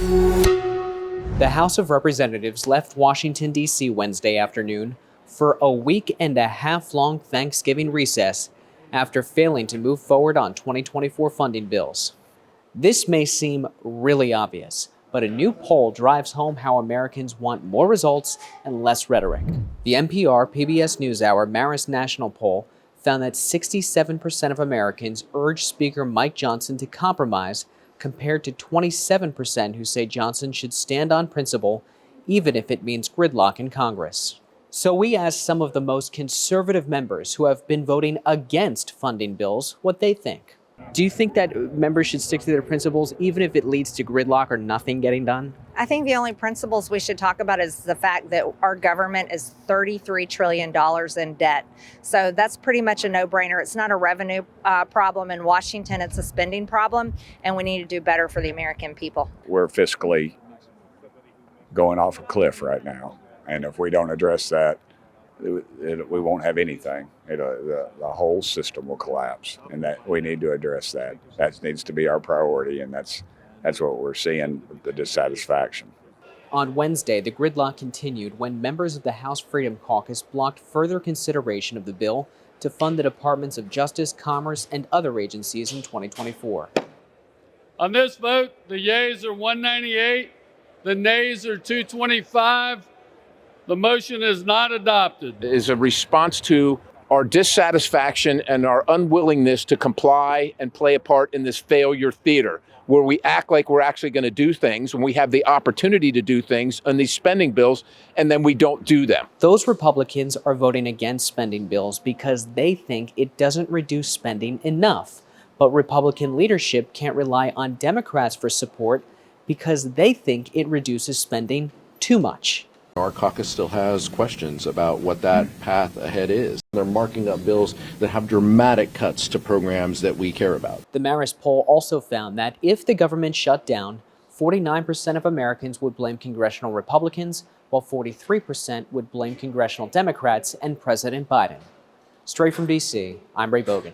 The House of Representatives left Washington, D.C. Wednesday afternoon for a week-and-a-half-long Thanksgiving recess after failing to move forward on 2024 funding bills. This may seem really obvious, but a new poll drives home how Americans want more results and less rhetoric. The NPR PBS NewsHour Marist National Poll found that 67% of Americans urge Speaker Mike Johnson to compromise, compared to 27% who say Johnson should stand on principle, even if it means gridlock in Congress. So we asked some of the most conservative members who have been voting against funding bills what they think. Do you think that members should stick to their principles even if it leads to gridlock or nothing getting done? I think the only principles we should talk about is the fact that our government is $33 trillion in debt. So that's pretty much a no-brainer. It's not a revenue problem in Washington, it's a spending problem, and we need to do better for the American people. We're fiscally going off a cliff right now, and if we don't address that, we won't have anything. The whole system will collapse, and that we need to address that. That needs to be our priority, and that's what we're seeing, the dissatisfaction. On Wednesday, the gridlock continued when members of the House Freedom Caucus blocked further consideration of the bill to fund the Departments of Justice, Commerce, and other agencies in 2024. On this vote, the yeas are 198, the nays are 225. The motion is not adopted. It is a response to our dissatisfaction and our unwillingness to comply and play a part in this failure theater, where we act like we're actually going to do things when we have the opportunity to do things on these spending bills, and then we don't do them. Those Republicans are voting against spending bills because they think it doesn't reduce spending enough. But Republican leadership can't rely on Democrats for support because they think it reduces spending too much. Our caucus still has questions about what that path ahead is. They're marking up bills that have dramatic cuts to programs that we care about. The Marist poll also found that if the government shut down, 49% of Americans would blame congressional Republicans, while 43% would blame congressional Democrats and President Biden. Straight from D.C., I'm Ray Bogan.